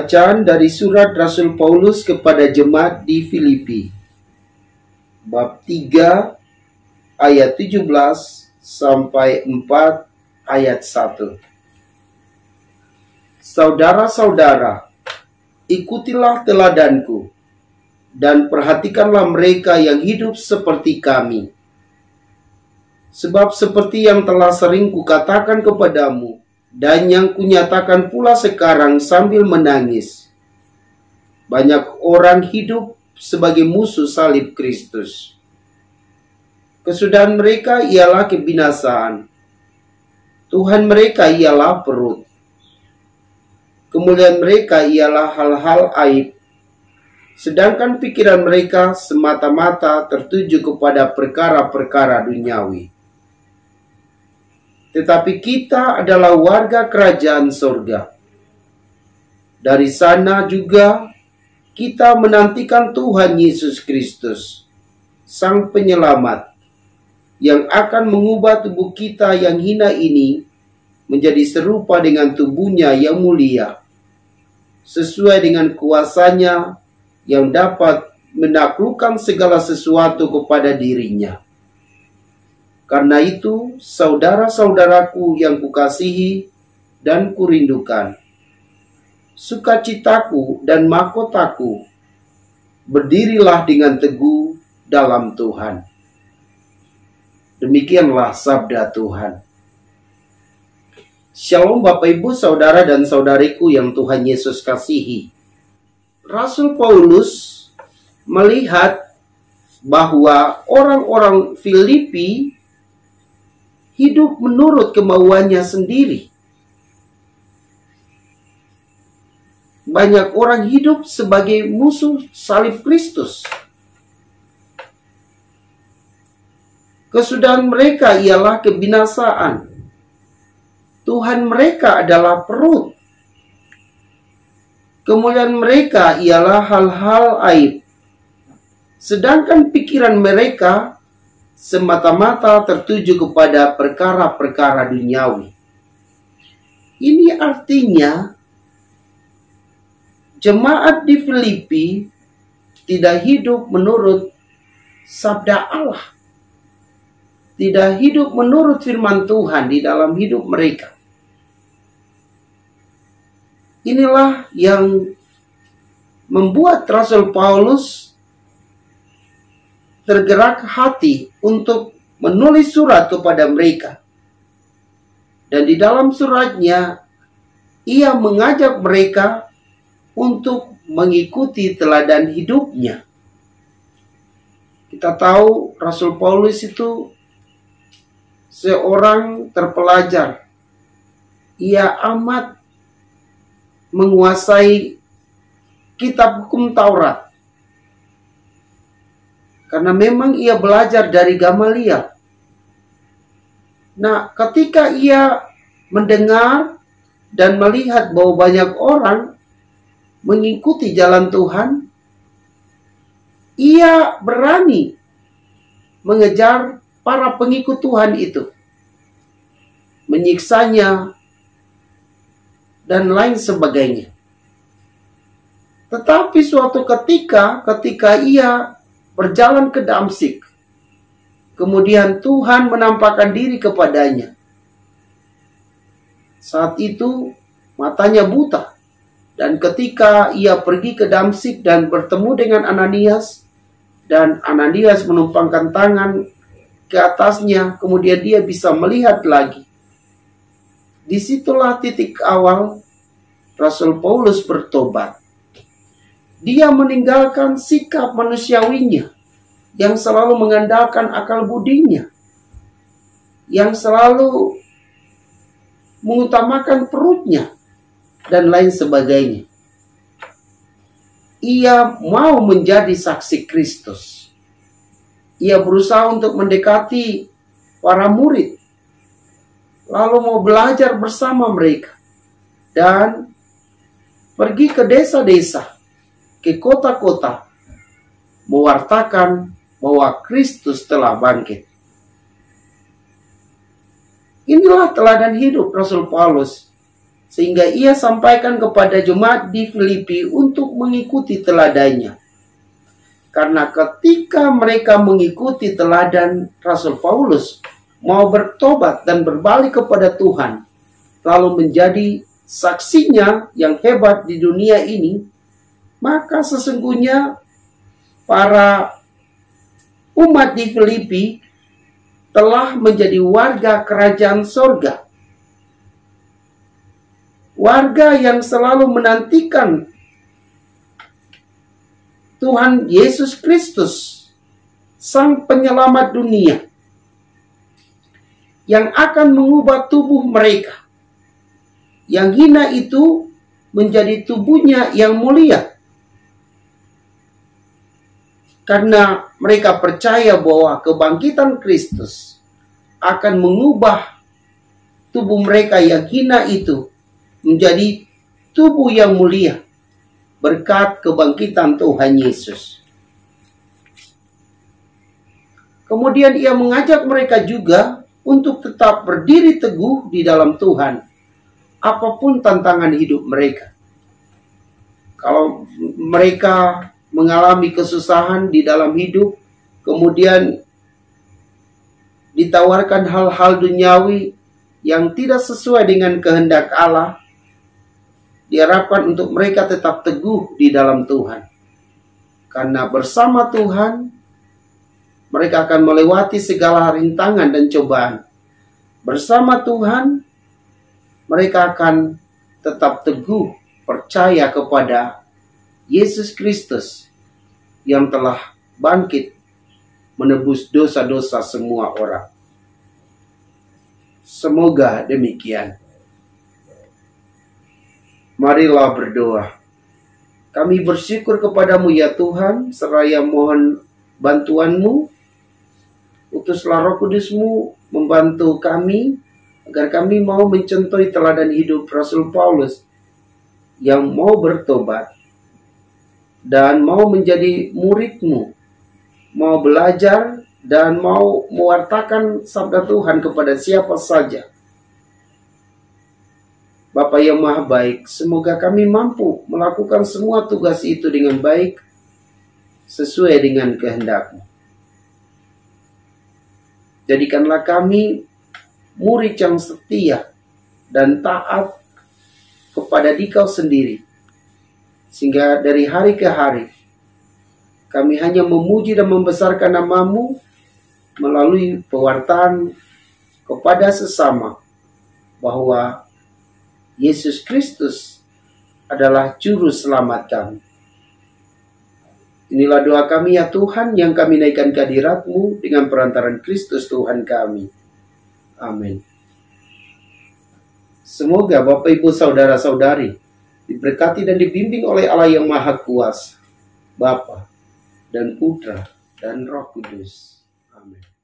Bacaan dari surat Rasul Paulus kepada jemaat di Filipi, bab 3 ayat 17 sampai 4 ayat 1. Saudara-saudara, ikutilah teladanku dan perhatikanlah mereka yang hidup seperti kami. Sebab seperti yang telah sering kukatakan kepadamu, dan yang kunyatakan pula sekarang sambil menangis, banyak orang hidup sebagai musuh salib Kristus. Kesudahan mereka ialah kebinasaan. Tuhan mereka ialah perut. Kemuliaan mereka ialah hal-hal aib. Sedangkan pikiran mereka semata-mata tertuju kepada perkara-perkara duniawi. Tetapi kita adalah warga kerajaan sorga. Dari sana juga kita menantikan Tuhan Yesus Kristus, Sang Penyelamat, yang akan mengubah tubuh kita yang hina ini menjadi serupa dengan tubuhnya yang mulia, sesuai dengan kuasanya yang dapat menaklukkan segala sesuatu kepada dirinya. Karena itu, saudara-saudaraku yang kukasihi dan kurindukan, sukacitaku dan mahkotaku, berdirilah dengan teguh dalam Tuhan. Demikianlah sabda Tuhan. Shalom Bapak Ibu, Saudara dan Saudariku yang Tuhan Yesus kasihi. Rasul Paulus melihat bahwa orang-orang Filipi hidup menurut kemauannya sendiri. Banyak orang hidup sebagai musuh salib Kristus. Kesudahan mereka ialah kebinasaan. Tuhan mereka adalah perut. Kemuliaan mereka ialah hal-hal aib. Sedangkan pikiran mereka semata-mata tertuju kepada perkara-perkara duniawi. Ini artinya jemaat di Filipi tidak hidup menurut sabda Allah. Tidak hidup menurut firman Tuhan di dalam hidup mereka. Inilah yang membuat Rasul Paulus tergerak hati untuk menulis surat kepada mereka. Dan di dalam suratnya, ia mengajak mereka untuk mengikuti teladan hidupnya. Kita tahu Rasul Paulus itu seorang terpelajar. Ia amat menguasai kitab hukum Taurat. Karena memang ia belajar dari Gamaliel. Nah, ketika ia mendengar dan melihat bahwa banyak orang mengikuti jalan Tuhan, ia berani mengejar para pengikut Tuhan itu, menyiksanya, dan lain sebagainya. Tetapi suatu ketika ia berjalan ke Damsyik, kemudian Tuhan menampakkan diri kepadanya. Saat itu matanya buta, dan ketika ia pergi ke Damsyik dan bertemu dengan Ananias, dan Ananias menumpangkan tangan ke atasnya, kemudian dia bisa melihat lagi. Disitulah titik awal Rasul Paulus bertobat. Dia meninggalkan sikap manusiawinya yang selalu mengandalkan akal budinya, yang selalu mengutamakan perutnya, dan lain sebagainya. Ia mau menjadi saksi Kristus. Ia berusaha untuk mendekati para murid, lalu mau belajar bersama mereka, dan pergi ke desa-desa, ke kota-kota, mewartakan bahwa Kristus telah bangkit. Inilah teladan hidup Rasul Paulus Sehingga ia sampaikan kepada jemaat di Filipi untuk mengikuti teladannya. Karena ketika mereka mengikuti teladan Rasul Paulus, mau bertobat dan berbalik kepada Tuhan, lalu menjadi saksinya yang hebat di dunia ini, maka sesungguhnya para umat di Filipi telah menjadi warga kerajaan sorga. Warga yang selalu menantikan Tuhan Yesus Kristus, Sang Penyelamat dunia, yang akan mengubah tubuh mereka yang hina itu menjadi tubuhnya yang mulia. Karena mereka percaya bahwa kebangkitan Kristus akan mengubah tubuh mereka yang hina itu menjadi tubuh yang mulia berkat kebangkitan Tuhan Yesus. Kemudian ia mengajak mereka juga untuk tetap berdiri teguh di dalam Tuhan, apapun tantangan hidup mereka. Kalau mereka mengalami kesusahan di dalam hidup, kemudian ditawarkan hal-hal duniawi yang tidak sesuai dengan kehendak Allah, diharapkan untuk mereka tetap teguh di dalam Tuhan. Karena bersama Tuhan, mereka akan melewati segala rintangan dan cobaan. Bersama Tuhan, mereka akan tetap teguh percaya kepada Yesus Kristus yang telah bangkit menebus dosa-dosa semua orang. Semoga demikian. Marilah berdoa. Kami bersyukur kepadamu ya Tuhan, seraya mohon bantuanmu. Utuslah Roh Kudusmu membantu kami, agar kami mau mencontohi teladan hidup Rasul Paulus yang mau bertobat dan mau menjadi muridmu, mau belajar dan mau mewartakan sabda Tuhan kepada siapa saja. Bapa yang Maha Baik, semoga kami mampu melakukan semua tugas itu dengan baik, sesuai dengan kehendak-Mu. Jadikanlah kami murid yang setia dan taat kepada Dikau sendiri, sehingga dari hari ke hari kami hanya memuji dan membesarkan nama-Mu melalui pewartaan kepada sesama bahwa Yesus Kristus adalah juru selamat kami. Inilah doa kami ya Tuhan, yang kami naikkan ke hadirat-Mu dengan perantaran Kristus Tuhan kami. Amin. Semoga Bapak Ibu Saudara-saudari diberkati dan dibimbing oleh Allah yang Maha Kuasa, Bapa dan Putra dan Roh Kudus. Amin.